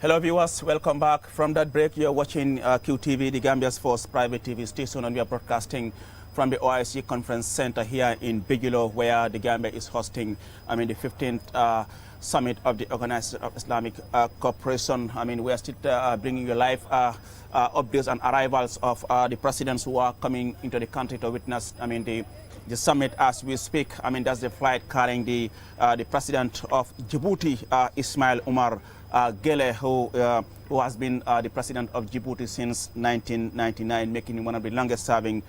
Hello viewers, welcome back. From that break, you're watching QTV, the Gambia's first private TV station, and we are broadcasting from the OIC Conference Center here in Bigelow, where the Gambia is hosting, the 15th summit of the Organization of Islamic Cooperation. We are still bringing you live updates and arrivals of the presidents who are coming into the country to witness, the summit as we speak. That's the flight carrying the president of Djibouti, Ismail Omar Gele, who has been the president of Djibouti since 1999, making him one of the longest serving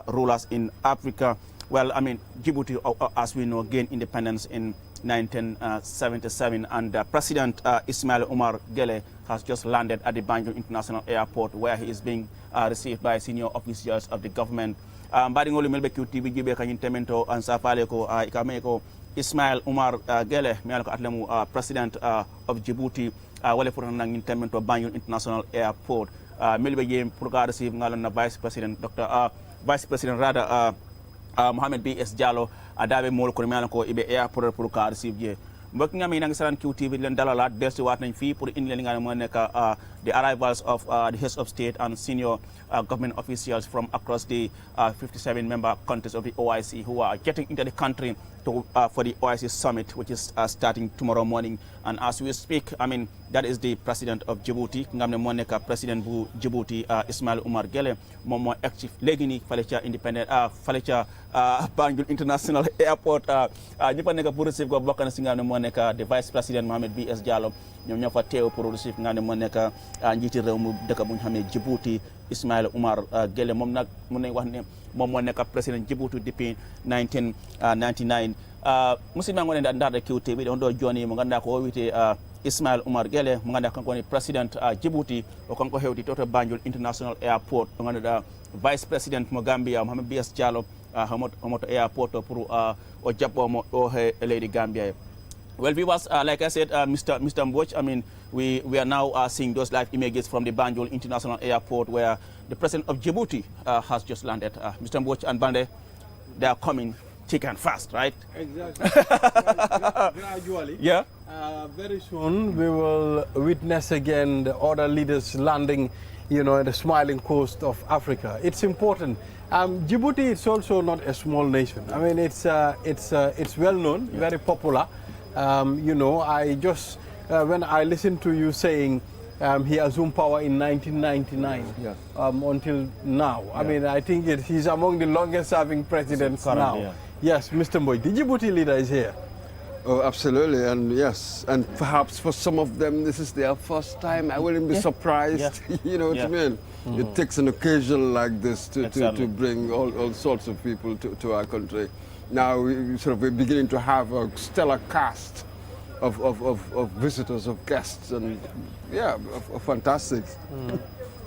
rulers in Africa. Well, Djibouti, as we know, gained independence in 1977, and President Ismail Omar Gele has just landed at the Banjul International Airport, where he is being received by senior officials of the government. Mbaɗigol melɓe QTV jiɓe kañum temento an safale ko ikame ko Ismail Omar Gele mi ala ko atlemu president of Djibouti wala foto nangin temento Banjul International Airport melɓe jeem pour ga receive ngalon na vice president rather Mohamed B.S. Diallo adaɓe mol kono mi ala ko iɓe airport pour ka receive je mbokk nga mi nangi saran QTV len dalalat delsi wat nañ fi pour indi len nga mo nek the arrivals of the heads of state and senior government officials from across the 57 member countries of the OIC who are getting into the country to, for the OIC summit, which is starting tomorrow morning. And as we speak, that is the president of Djibouti, ngamne mo nek president bu Djibouti Ismail Omar Gele, mom mo active légui ni falecha independent falecha Banjul International Airport ñepa nek pour receive ko bokk na ci ngamne mo nek the vice president Mohamed B.S. Diallo ñom ñofa teew pour receive ngamne mo nek njiti rew mu dëkk bu ñu xamé Djibouti Ismail Omar Gele mom nak mën nañ wax ne mom mo nek president Djibouti depuis 1999 musidɓe gonɗe darde QTV ɗon ɗo joni mo ganduɗa ko wiyete Ismail Omar Gele mo ganduɗa kanko woni président Djibouti o kanko hewti toto Banjul International Airport mo ganduɗa vice président mo Gambia Mohamed B.S. Diallo homoto airport pour o jaɓɓomo ɗo he leydi Gambia. Well, viewers, like I said, Mr. Mboch, we are now seeing those live images from the Banjul International Airport where the president of Djibouti has just landed. Mr. Mboch and Bande, they are coming thick and fast, right? Exactly. Gradually. Yeah. Very soon we will witness again the other leaders landing, the smiling coast of Africa. It's important. Djibouti is also not a small nation. It's well known, yeah. Very popular. I just, when I listened to you saying he assumed power in 1999, yeah. Until now. Yeah. I think he's among the longest serving presidents now. Yeah. Yes, Mr. Mboy, the Djibouti leader is here. Oh, absolutely, and yes, and perhaps for some of them this is their first time. I wouldn't be surprised, yeah. You know what I mean? Mm-hmm. It takes an occasion like this to bring all sorts of people to our country. Now we're beginning to have a stellar cast of visitors, of guests, and yeah, fantastic. Mm.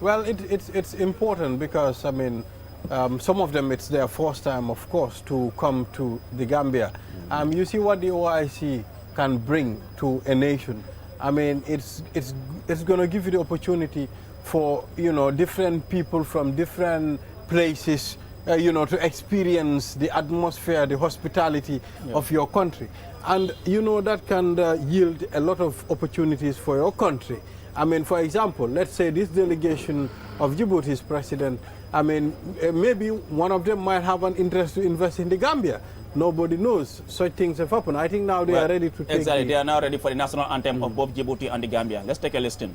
Well, it's important because some of them it's their first time, of course, to come to the Gambia. You see what the OIC can bring to a nation. It's going to give you the opportunity for different people from different places. To experience the atmosphere, the hospitality, yeah. Of your country. And, that can yield a lot of opportunities for your country. For example, let's say this delegation of Djibouti's president, maybe one of them might have an interest to invest in the Gambia. Nobody knows. Such things have happened. I think now they are ready to take Exactly. They are now ready for the national anthem of both Djibouti and the Gambia. Let's take a listen.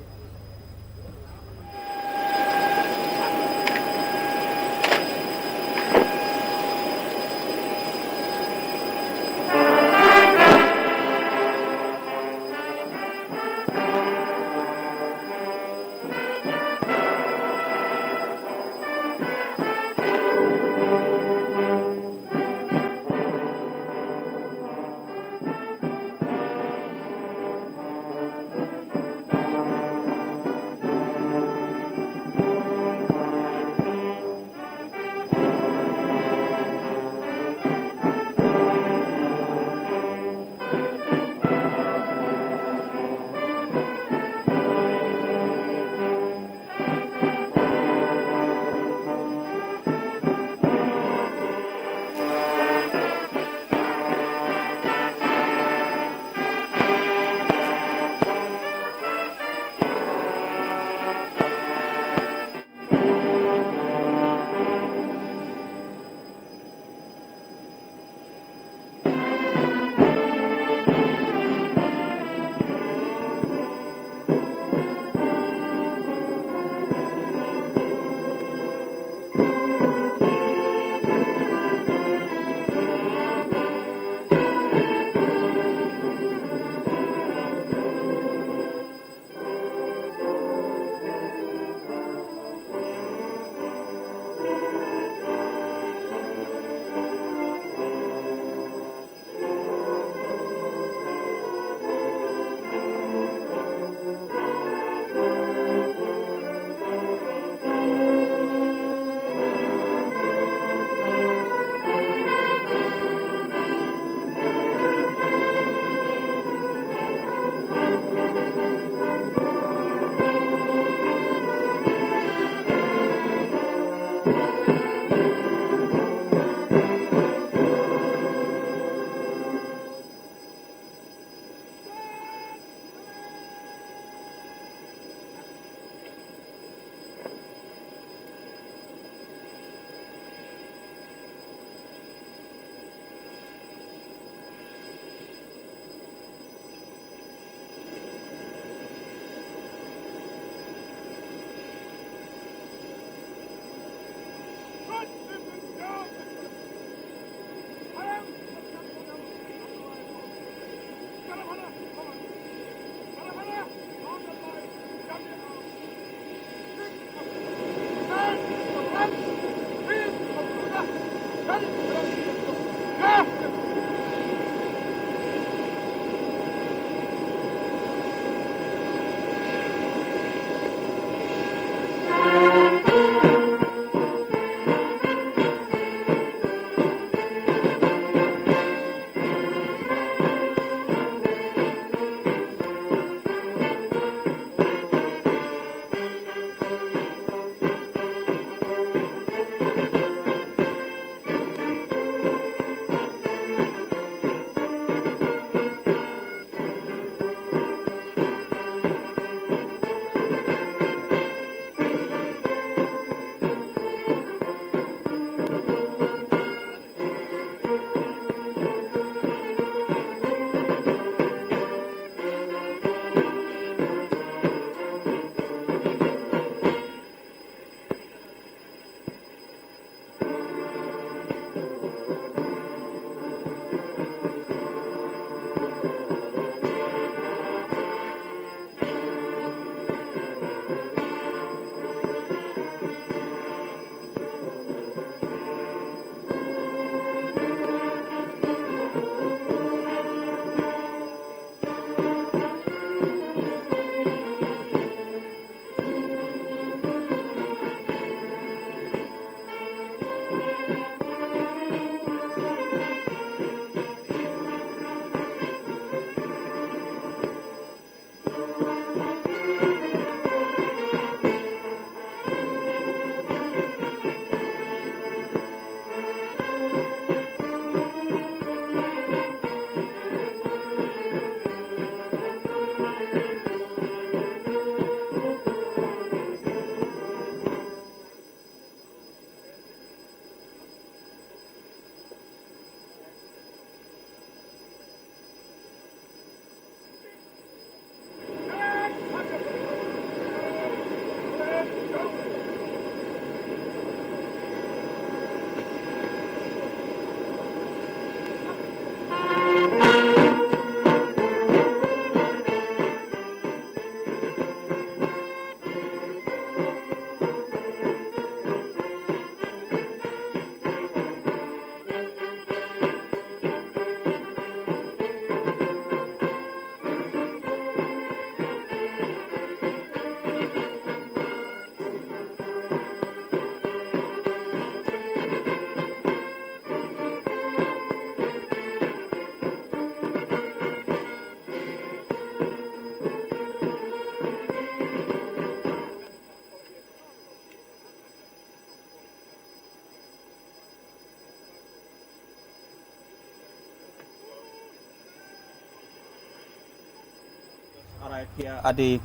arrived here at the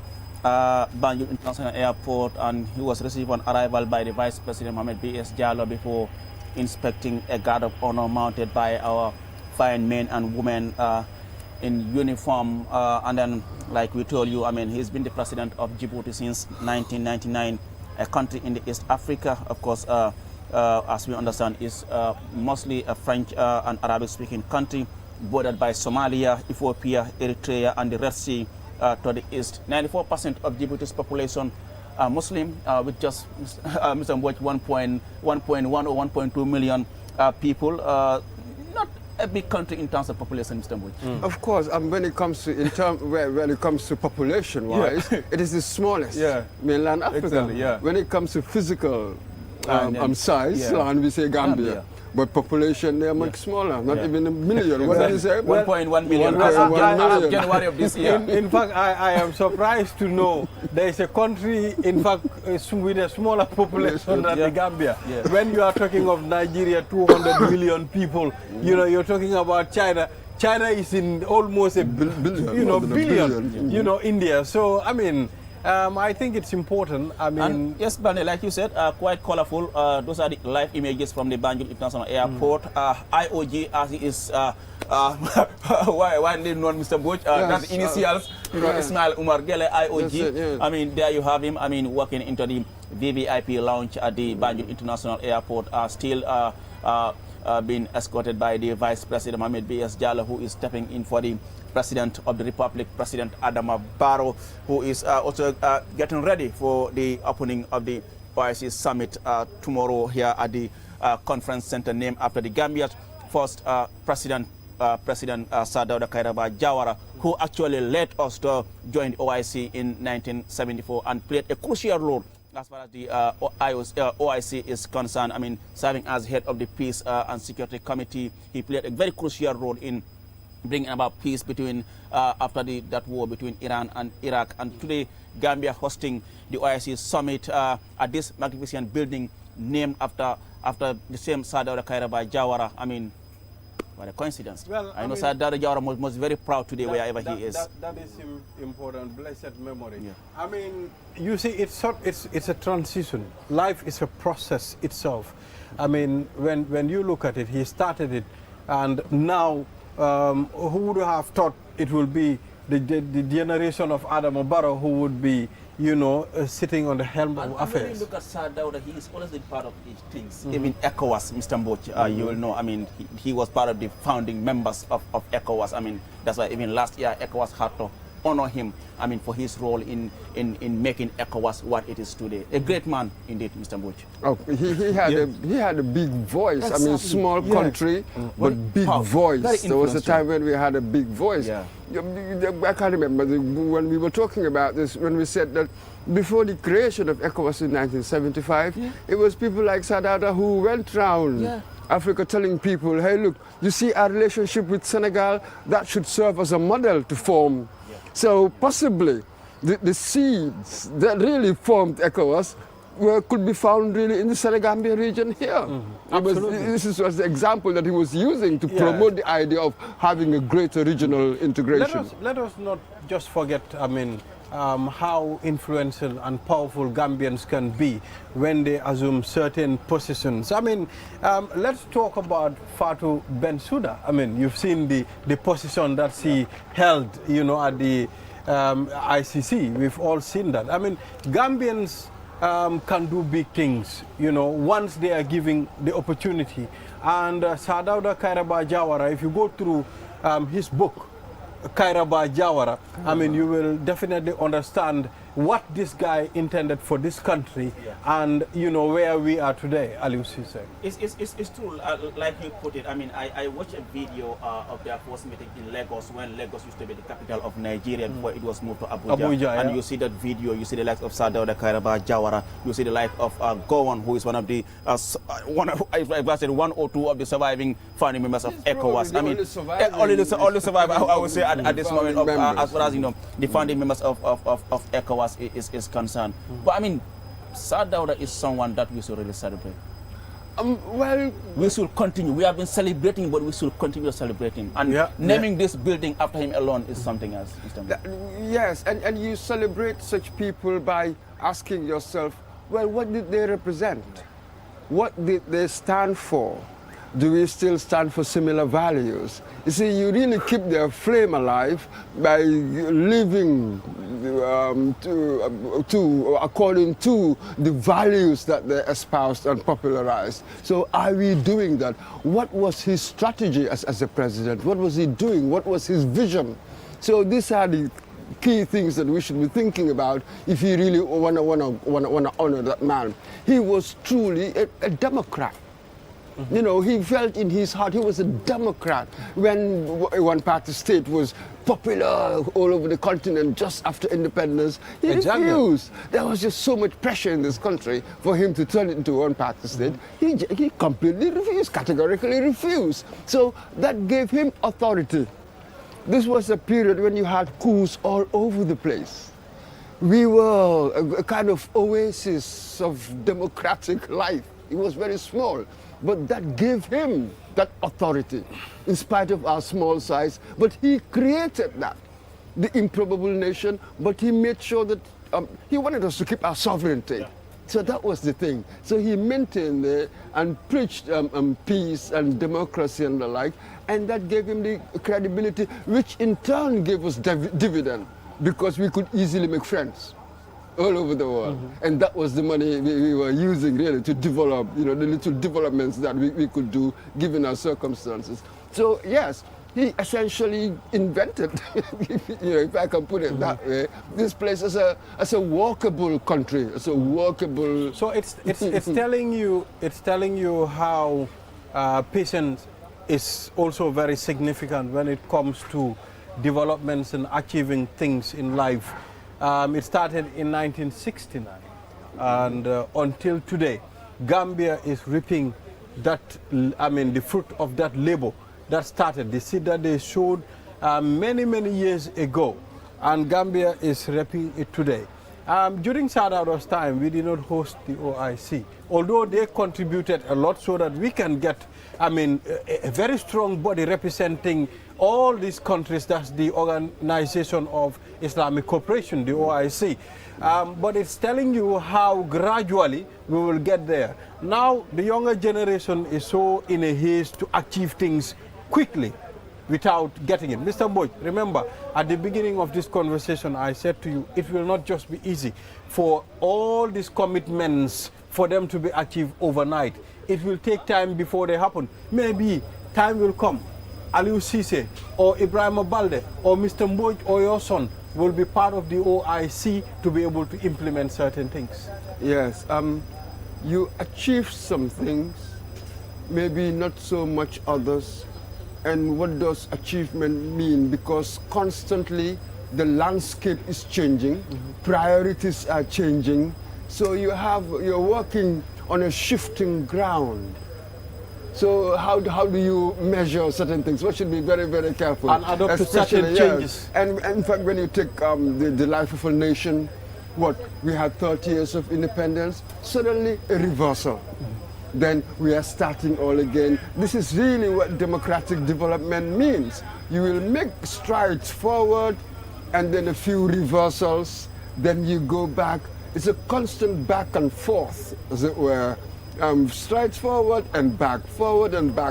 Banjul International Airport, and he was received on arrival by the Vice President Mohamed B.S. Jallow before inspecting a guard of honor mounted by our fine men and women in uniform. And then, like we told you, I mean, he's been the president of Djibouti since 1999, a country in the East Africa. Of course, as we understand, is mostly a French and Arabic-speaking country, bordered by Somalia, Ethiopia, Eritrea, and the Red Sea to the east. 94% of Djibouti's population are Muslim, with just Mr. Mboj 1.1 or 1.2 million people. Not a big country in terms of population, Mr. Mboj. Of course, when it comes to when it comes to population-wise, it is the smallest mainland Africa. Exactly, when it comes to physical size, and we say Gambia. But population, they are much smaller, not even a million. What did you say? 1.1 million. As of January of this year. In fact, I am surprised to know there is a country, in fact, with a smaller population than the Gambia. When you are talking of Nigeria, 200 million people, you know, you're talking about China. China is in almost a billion, you know, India. So, I mean, I think it's important. I mean, and yes, Bane, like you said, quite colorful. Those are the live images from the Banjul International Airport. IOG, as it is widely known, Mr. Mboj, that's the initials. You know, Ismail Umar Gele, IOG. I mean, there you have him. I mean, walking into the VVIP lounge at the Banjul International Airport, still being escorted by the Vice President Mohamed B.S. Jallow, who is stepping in for the President of the Republic, President Adama Barrow, who is also getting ready for the opening of the OIC summit tomorrow here at the conference center named after the Gambia's first president, Sir Dawda Kairaba Jawara, who actually led us to join the OIC in 1974 and played a crucial role as far as the OIC is concerned. I mean, serving as head of the Peace and Security Committee, he played a very crucial role in bringing about peace between after that war between Iran and Iraq. And today, Gambia hosting the OIC summit at this magnificent building named after the same Sir Dawda Kairaba Jawara. I mean, what a coincidence. Well, I know Sir Dawda Jawara must be very proud today wherever he is. That is important, blessed memory. Yeah. I mean, you see, it's a transition. Life is a process itself. I mean, when you look at it, he started it, and now who would have thought it will be the generation of Adam Barrow who would be, you know, sitting on the helm of affairs. When you look at Sir Dawda, he is always been part of these things. Even ECOWAS, Mr. Mboch, you will know, I mean, he was part of the founding members of ECOWAS. I mean, that's why even last year, ECOWAS had to honor him, I mean, for his role in making ECOWAS what it is today. A great man indeed, Mr. Mboch. Oh, he had a big voice. Exactly. I mean, small country, but big voice. There was a time when we had a big voice. Yeah. I can't remember when we were talking about this, when we said that before the creation of ECOWAS in 1975, it was people like Sir Dawda who went round Africa telling people, hey, look, you see our relationship with Senegal, that should serve as a model to form. So possibly the seeds that really formed ECOWAS could be found really in the Senegambia region here. This was the example that he was using to promote the idea of having a greater regional integration. Let us not just forget, I mean, how influential and powerful Gambians can be when they assume certain positions. I mean, let's talk about Fatou Bensouda. I mean, you've seen the position that she held, you know, at the ICC. We've all seen that. I mean, Gambians can do big things, you know, once they are given the opportunity. And Sir Dawda Kairaba Jawara, if you go through his book, Kairaba Jawara, I mean, you will definitely understand what this guy intended for this country and, you know, where we are today, Aliou Cisse. It's true, like you put it. I mean, I watched a video of their first meeting in Lagos when Lagos used to be the capital of Nigeria before it was moved to Abuja. And you see that video, you see the likes of Sir Dawda Kairaba Jawara, you see the like of Gowon, who is one of the, one or two of the surviving founding members of ECOWAS. I mean, only survivor, I would say, at this moment, as far as, you know, the founding members of ECOWAS is concerned. But I mean, Sir Dawda is someone that we should really celebrate. Well, we should continue. We have been celebrating, but we should continue celebrating. And naming this building after him alone is something else. Yes, and you celebrate such people by asking yourself, well, what did they represent? What did they stand for? Do we still stand for similar values? You see, you really keep their flame alive by living according to the values that they espoused and popularized. So are we doing that? What was his strategy as a president? What was he doing? What was his vision? So these are the key things that we should be thinking about if you really want to honor that man. He was truly a Democrat. You know, he felt in his heart he was a Democrat. When one-party state was popular all over the continent just after independence, he refused. There was just so much pressure in this country for him to turn it into a one-party state. He completely refused, categorically refused. So that gave him authority. This was a period when you had coups all over the place. We were a kind of oasis of democratic life. It was very small. But that gave him that authority, in spite of our small size. But he created that, the improbable nation, but he made sure that he wanted us to keep our sovereignty. So that was the thing. So he maintained and preached peace and democracy and the like, and that gave him the credibility, which in turn gave us dividend, because we could easily make friends all over the world. And that was the money we were using really to develop, you know, the little developments that we could do given our circumstances. So yes, he essentially invented, if I can put it that way, this place as a walkable country, as a walkable. So it's telling you how patience is also very significant when it comes to developments and achieving things in life. It started in 1969, and until today, Gambia is reaping that, the fruit of that labor that started, the seed that they sowed many years ago, and Gambia is reaping it today. During Sadauda's time, we did not host the OIC, although they contributed a lot so that we can get, a very strong body representing all these countries. That's the Organization of Islamic Cooperation, the OIC. But it's telling you how gradually we will get there. Now, the younger generation is so in a haste to achieve things quickly without getting it. Mr. Boyd, remember, at the beginning of this conversation, I said to you, it will not just be easy for all these commitments for them to be achieved overnight. It will take time before they happen. Maybe time will come. Aliou Cisse or Ibrahim Balde or Mr. Boyd or your son will be part of the OIC to be able to implement certain things. Yes, you achieve some things, maybe not so much others. And what does achievement mean? Because constantly the landscape is changing, priorities are changing. So you're working on a shifting ground. So how do you measure certain things? We should be very, very careful. And adopt to certain changes. And in fact, when you take the life of a nation, we had 30 years of independence, suddenly a reversal. Then we are starting all again. This is really what democratic development means. You will make strides forward and then a few reversals, then you go back. It's a constant back and forth, as it were. Strides forward and back,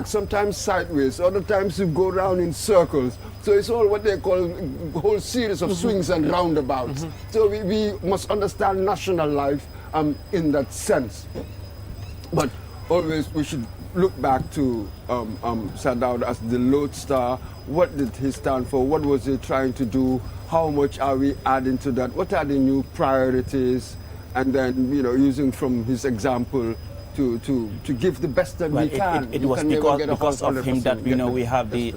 sometimes sideways, other times you go around in circles. So it's all what they call a whole series of swings and roundabouts. So we must understand national life in that sense. But always we should look back to Sadauda as the lodestar. What did he stand for? What was he trying to do? How much are we adding to that? What are the new priorities? And then, using from his example to give the best that we can. It was because of him that we have the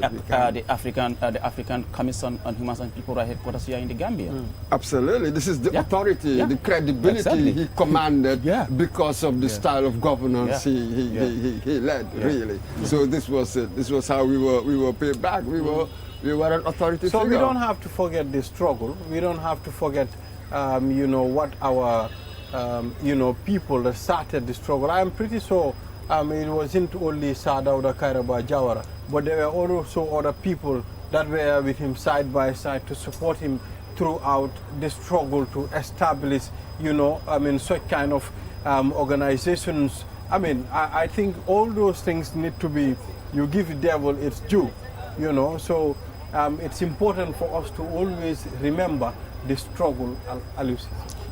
African Commission on Human and People Rights headquarters here in the Gambia. Absolutely, this is the authority, the credibility he commanded because of the style of governance he led. Really. So this was it. This was how we were paid back. We were an authority. So figure. we don't have to forget the struggle. We don't have to forget, what our people that started the struggle. I am pretty sure it wasn't only Sadauda Kairaba Jawara, but there were also other people that were with him side by side to support him throughout the struggle to establish, such kind of organizations. I think all those things need to be, you give the devil its due, so it's important for us to always remember the struggle, Aliou.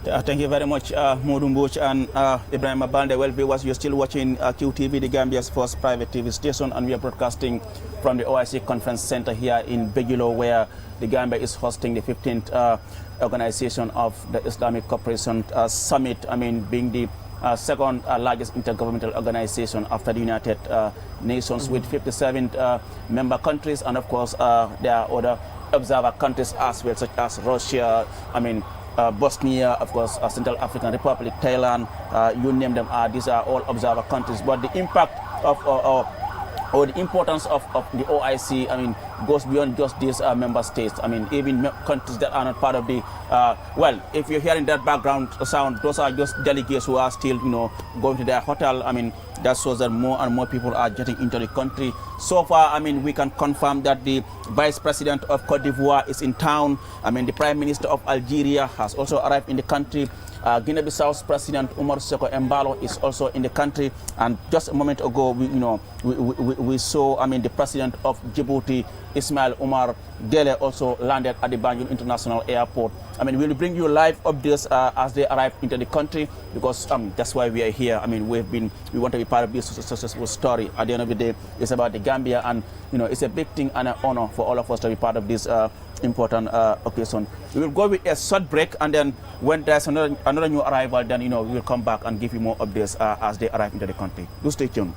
Thank you very much, Modou Mbouch and Ibrahim Balde. Well, viewers, you're still watching QTV, the Gambia's first private TV station, and we are broadcasting from the OIC Conference Center here in Beguilo, where the Gambia is hosting the 15th organization of the Islamic Cooperation Summit, being the second largest intergovernmental organization after the United Nations, with 57 member countries, and of course there are other observer countries as well, such as Russia, Bosnia, of course, Central African Republic, Thailand, you name them. These are all observer countries. But the impact of or the importance of the OIC, goes beyond just these member states. Even countries that are not part of the, well, if you're hearing that background sound, those are just delegates who are still, going to their hotel. That shows that more and more people are getting into the country. So far, we can confirm that the Vice President of Cote d'Ivoire is in town. The Prime Minister of Algeria has also arrived in the country. Guinea-Bissau's President Umar Seko Embalo is also in the country. And just a moment ago, we saw, the President of Djibouti, Ismail Omar Dele also landed at the Banjul International Airport. I mean, we'll bring you live updates as they arrive into the country, because that's why we are here. I mean, we want to be part of this successful story. At the end of the day, it's about the Gambia, and it's a big thing and an honor for all of us to be part of this important occasion. We will go with a short break, and then when there's another new arrival, then we will come back and give you more updates as they arrive into the country. Do stay tuned.